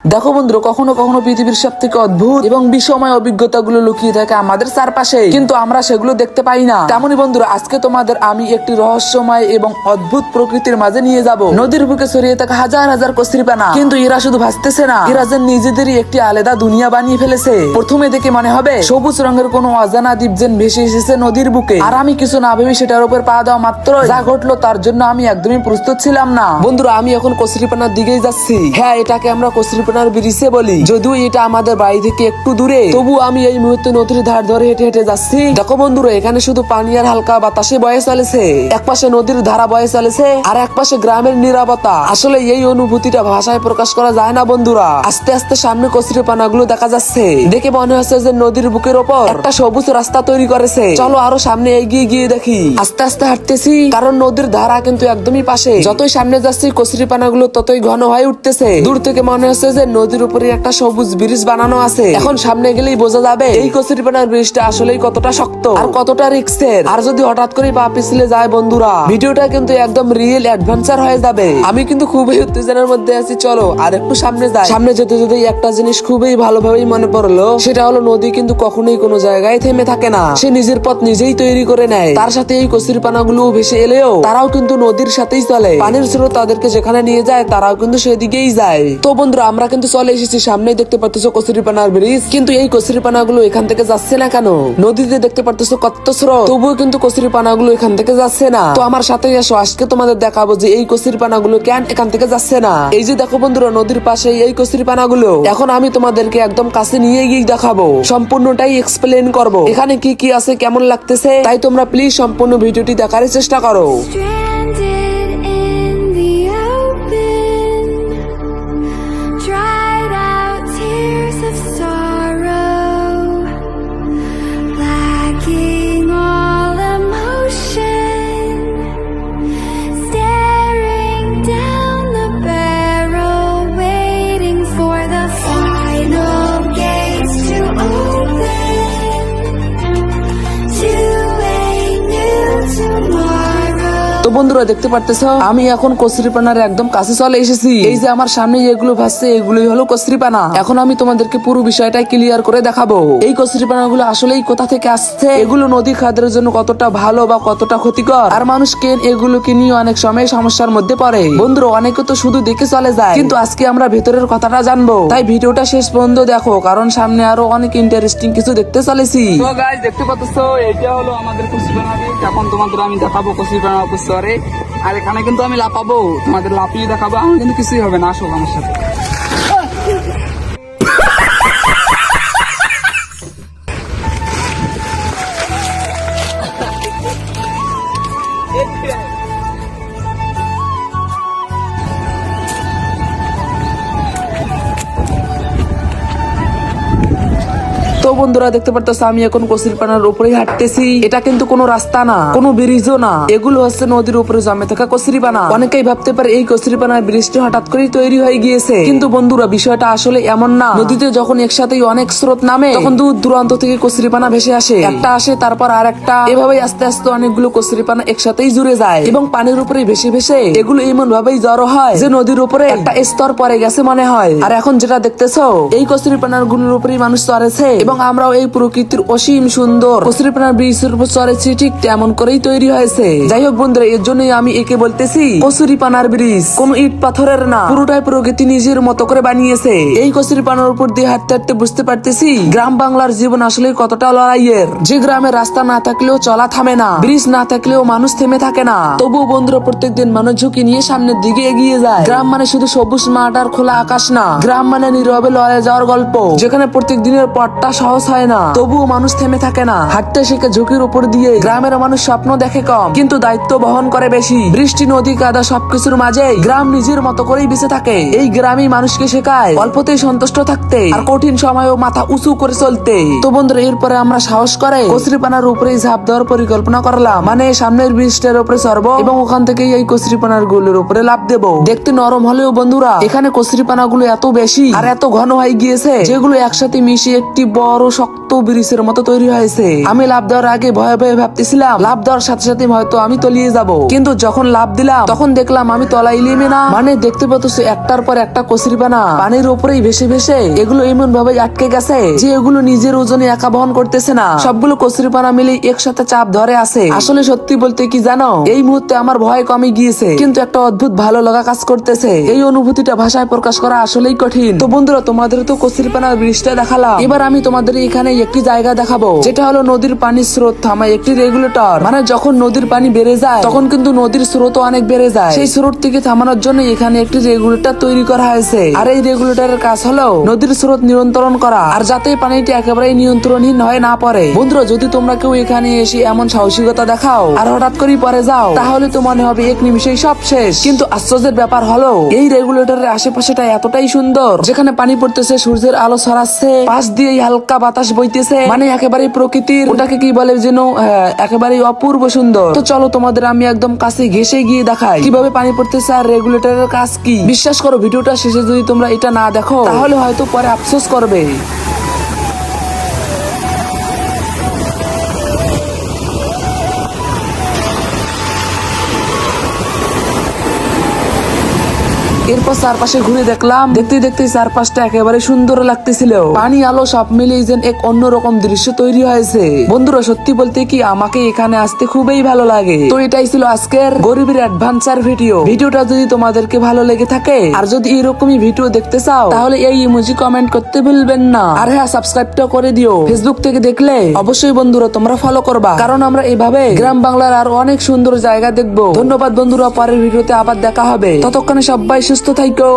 দেখো বন্ধু, কখনো কখনো পৃথিবীর সব থেকে অদ্ভুত এবং বিস্ময় অভিজ্ঞতাগুলো লুকিয়ে থাকে আমাদের চারপাশে, কিন্তু আমরা সেগুলো দেখতে পাই না। তেমনই বন্ধুরা, আজকে তোমাদের আমি একটি রহস্যময় এবং অদ্ভুত প্রকৃতির মাঝে নিয়ে যাব। নদীর বুকে ছড়িয়ে থাকা হাজার হাজার কচুরিপানা, কিন্তু এরা শুধু ভাসতেছে না, এরা যেন নিজেদেরই একটি আলাদা দুনিয়া বানিয়ে ফেলেছে। প্রথমে দেখে মনে হবে সবুজ রঙের কোনো অজানা দ্বীপ যেন ভেসে এসেছে নদীর বুকে, আর আমি কিছু না ভেবে সেটার উপর পা দেওয়া মাত্র যা ঘটলো তার জন্য আমি একদমই প্রস্তুত ছিলাম না। বন্ধুরা, আমি এখন কচুরিপানার দিকেই যাচ্ছি। হ্যাঁ, এটাকে আমরা কচুরিপানার ব্রিজে বলি, যদিও এটা আমাদের বাড়ি থেকে একটু দূরে। তবু আমি এই মুহূর্তে নদীর ধার ধরে হেঁটে হেঁটে যাচ্ছি। দেখো বন্ধুরা, এখানে শুধু পানি আর হালকা বাতাসে বয়ে চলেছে। এক পাশে নদীর ধারা বয়ে চলেছে, আর এক পাশে গ্রামের নীরবতা। আসলে এই অনুভূতিটা ভাষায় প্রকাশ করা যায় না বন্ধুরা। আস্তে আস্তে সামনে কচুরিপানা গুলো দেখা যাচ্ছে, দেখে মনে হচ্ছে যে নদীর বুকের ওপর একটা সবুজ রাস্তা তৈরি করেছে। চলো আরো সামনে এগিয়ে গিয়ে দেখি। আস্তে আস্তে হাঁটতেছি, কারণ নদীর ধারা কিন্তু একদমই পাশে। যতই সামনে যাচ্ছি কচুরিপানা গুলো ততই ঘন হয়ে উঠতেছে। দূর থেকে মনে হচ্ছে যে নদীর উপরে একটা সবুজ ব্রিজ বানানো আছে। এখন সামনে গেলেই বোঝা যাবে এই কচুরিপানার ব্রিজটা আসলেই কতটা শক্ত আর কতটা রিস্কের। আর যদি হঠাৎ করে পা পিছলে যায় বন্ধুরা, ভিডিওটা কিন্তু একদম রিয়েল অ্যাডভেঞ্চার হয়ে যাবে। আমি কিন্তু খুবই উত্তেজনার মধ্যে আছি। চলো আর একটু সামনে যাই। সামনে যেতে যেতে একটা জিনিস খুবই ভালোভাবেই মনে পড়লো, সেটা হলো নদী কিন্তু কখনোই কোনো জায়গায় থেমে থাকে না। সে নিজের পথ নিজেই তৈরি করে নেয়। তার সাথে এই কচুরিপানা গুলো ভেসে এলেও তারাও কিন্তু নদীর সাথেই চলে। পানির স্রোত তাদেরকে যেখানে নিয়ে যায় তারাও কিন্তু সেদিকেই যায়। তো বন্ধুরা, আমরা কিন্তু চলে এসেছি। সামনে দেখতে পারতেছো কচুরিপানার ব্রিজ, কিন্তু এই কচুরিপানা গুলো এখান থেকে যাচ্ছে না কেন? নদীতে দেখতে পারতেছো কত স্রোত, তবুও কিন্তু কচুরিপানা গুলো এখান থেকে যাচ্ছে না। তো আমার সাথে এসো, আজকে তোমাদের দেখাবো যে এই কচুরিপানা গুলো কেন এখান থেকে যাচ্ছে না। এই যে দেখো বন্ধুরা, নদীর পাশে এই কচুরিপানা গুলো। এখন আমি তোমাদেরকে একদম কাছে নিয়ে গিয়ে দেখাবো, সম্পূর্ণটাই এক্সপ্লেন করব। এখানে কি কি আছে, কেমন লাগতেছে, তাই তোমরা প্লিজ সম্পূর্ণ ভিডিওটি দেখার চেষ্টা করো। Stranded in the open, dried out tears of sorrow, lacking all emotion, staring down the barrel, waiting for the final gates to open to a new tomorrow. তো বন্ধুরা, দেখতে পারতেছো আমি এখন কচুরিপানার একদম কাছে চলে এসেছি। এই যে আমার সামনে এগুলো ভাসছে, এগুলোই হলো কচুরিপানা। এখন আমি তোমাদেরকে পুরো বিষয়টা ক্লিয়ার করে দেখাবো। এই কচুরিপানা গুলো আসলেই কোথা থেকে আসছে, এগুলো নদী খাদ্যের জন্য কতটা ভালো বা কতটা ক্ষতিকর, আর মানুষকে এগুলোকে নিয়ে অনেক সময় সমস্যার মধ্যে পড়ে। বন্ধুরা, অনেকে তো শুধু দেখে চলে যায়, কিন্তু আজকে আমরা ভেতরের কথাটা জানবো। তাই ভিডিওটা শেষ পর্যন্ত দেখো, কারণ সামনে আরো অনেক ইন্টারেস্টিং কিছু দেখতে চলেছি। তো গাইস, দেখতে পাচ্ছো এটা হলো আমাদের কচুরিপানা দ্বীপ। এখন তোমাদের আমি দেখাবো কচুরিপানা অবস্থরে। আর এখানে কিন্তু আমি লাফাবো, তোমাদের লাফিয়ে দেখাবো। আমার কিন্তু কিছুই হবে না, আসো আমার সাথে। তো বন্ধুরা, দেখতে পারতেছো আমি এখন কচুরিপানার উপরেই হাঁটতেছি। এটা কিন্তু কোনো রাস্তা না, কোনো ব্রিজও না, এগুলো হচ্ছে নদীর উপরে জমে থাকা কচুরিপানা। অনেকেই ভাবতে পারে এই কচুরিপানার ব্রিজটি হঠাৎ করেই তৈরি হয়ে গিয়েছে, কিন্তু বন্ধুরা বিষয়টা আসলে এমন না। নদীতে যখন একসাথেই অনেক স্রোত নামে, তখন দূর দূরান্ত থেকে কচুরিপানা ভেসে আসে। একটা আসে, তারপর আর একটা, এভাবেই আস্তে আস্তে অনেকগুলো কচুরিপানা একসাথেই জুড়ে যায় এবং পানির উপরে ভেসে ভেসে এগুলো এমন ভাবেই জড়ো হয় যে নদীর উপরে একটা স্তর পরে গেছে মনে হয়। আর এখন যেটা দেখতেছো, এই কচুরিপানার গুলোর উপরেই মানুষ চড়েছে এবং আমরাও এই প্রকৃতির অসীম সুন্দর কচুরিপানার ব্রিজের উপর চড়েছি, ঠিক তেমন করেই তৈরি হয়েছে। যাই হোক বন্ধুরা, এর জন্যই আমি একে বলতেছি কচুরিপানার ব্রিজ। কোন ইট পাথরের না, পুরোটাই প্রকৃতি নিজের মতো করে বানিয়েছে। এই কচুরিপানার উপর দিয়ে হাঁটতে হাঁটতে বুঝতে পারতেছি গ্রাম বাংলার জীবন আসলে কতটা লড়াইয়ের। যে গ্রামে রাস্তা না থাকলেও চলা থামে না, ব্রিজ না থাকলেও মানুষ থেমে থাকে না, তবুও বন্ধুরা প্রত্যেকদিন মানুষ ঝুঁকি নিয়ে সামনের দিকে এগিয়ে যায়। গ্রাম মানে শুধু সবুজ মাঠ আর খোলা আকাশ না, গ্রাম মানে নীরবে লড়াই যাওয়ার গল্প, যেখানে প্রত্যেক দিনের পথটা সহজ হয় না, তবুও মানুষ থেমে থাকে না। হাঁটতে শেখে ঝুঁকির উপর দিয়ে। গ্রামের মানুষ স্বপ্ন দেখে কম, কিন্তু দায়িত্ব বহন করে বেশি। বৃষ্টি, নদী, কাদা সবকিছুর মাঝে গ্রাম নিজের মতো করেই বেঁচে থাকে। এই গ্রামই মানুষকে শেখায় অল্পতেই সন্তুষ্ট থাকতে আর কঠিন সময়েও মাথা উঁচু করে চলতে। তো বন্ধুরা, এরপরে আমরা সাহস করে কচুরিপানার উপরেই ঝাঁপ দেওয়ার পরিকল্পনা করলাম। মানে সামনের ব্রিজটার উপরে চড়বো এবং ওখান থেকেই এই কচুরিপানার গুলোর উপরে লাফ দেবো। দেখতে নরম হলেও বন্ধুরা, এখানে কচুরিপানা গুলো এত বেশি আর এত ঘন হয়ে গিয়েছে, যেগুলো একসাথে মিশে একটি বড় বড় শক্ত ব্রিজের মতো তৈরি হয়েছে। আমি লাভ দেওয়ার আগে ভয়ে ভয়ে ভাবতেছিলাম লাভ দেওয়ার সাথে সাথে হয়তো আমি তলিয়ে যাব, কিন্তু যখন লাভ দিলাম তখন দেখলাম আমি তলাইলিমে না। মানে দেখতে পাচ্ছ একটার পর একটা কচুরিপানা পানির উপরেই ভেসে ভেসে এগুলো এমন ভাবে আটকে গেছে যে এগুলো নিজের ওজনে একা বহন করতেছে না, সবগুলো কচুরিপানা মিলে একসাথে চাপ ধরে আছে। আসলে সত্যি বলতে কি জানো, এই মুহূর্তে আমার ভয় কমে গিয়েছে, কিন্তু একটা অদ্ভুত ভালো লাগা কাজ করতেছে। এই অনুভূতিটা ভাষায় প্রকাশ করা আসলেই কঠিন। তো বন্ধুরা, তোমাদের তো কচুরিপানার ব্রিজটা দেখালাম, এবার আমি তোমাদের এখানে একটি জায়গা দেখাবো, যেটা হলো নদীর পানির স্রোত থামায় একটি রেগুলেটর। মানে যখন নদীর পানি বেড়ে যায় তখন কিন্তু নদীর স্রোত অনেক বেড়ে যায়, সেই স্রোত থেকে থামানোর জন্য এখানে একটি রেগুলেটর তৈরি করা হয়েছে। আর এই রেগুলেটরের কাজ হলো নদীর স্রোত নিয়ন্ত্রণ করা, আর যাতে পানিটি একেবারেই নিয়ন্ত্রণহীন হয়ে না পড়ে। বন্ধুরা, যদি তোমরা কেউ এখানে এসে এমন সাহসিকতা দেখাও আর হঠাৎ করে পরে যাও, তাহলে তো মনে হবে এক নিমিষেই সব শেষ। কিন্তু আশ্চর্যের ব্যাপার হলো এই রেগুলেটরের আশেপাশেটা এতটাই সুন্দর, যেখানে পানি পড়তেছে, সূর্যের আলো ছড়াচ্ছে, পাশ দিয়ে হালকা বাতাস বইতেছে, মানে একেবারে প্রকৃতির ওটাকে কি বলে যেন একেবারে অপূর্ব সুন্দর। তো চলো তোমাদের আমি একদম কাছে ঘেসে গিয়ে দেখাই কিভাবে পানি পড়তেছে আর রেগুলেটরের কাজ কি। বিশ্বাস করো, ভিডিওটা শেষে যদি তোমরা এটা না দেখো তাহলে হয়তো পরে আফসোস করবে। এরপর চারপাশে ঘুরে দেখলাম, দেখতে দেখতে চারপাশটা একেবারে সুন্দর লাগতেছিল, পানি আলো সব মিলিয়ে যেন এক অন্যরকম দৃশ্য তৈরি হয়েছে। বন্ধুরা, সত্যি বলতে কি আমাকে এখানে আসতে খুবই ভালো লাগে। তো এটাই ছিল আজকের গরিবের অ্যাডভেঞ্চার ভিডিও। ভিডিওটা যদি তোমাদেরকে ভালো লেগে থাকে আর যদি এরকমই ভিডিও দেখতে চাও তাহলে এই ইমোজি কমেন্ট করতে ভুলবেন না। আর হ্যাঁ, সাবস্ক্রাইবটা করে দিও। ফেসবুক থেকে দেখলে অবশ্যই বন্ধুরা তোমরা ফলো করবা, কারণ আমরা এইভাবে গ্রাম বাংলার আর অনেক সুন্দর জায়গা দেখবো। ধন্যবাদ বন্ধুরা, পরের ভিডিওতে আবার দেখা হবে। ততক্ষণে সবাই সুস্থ থাইকো।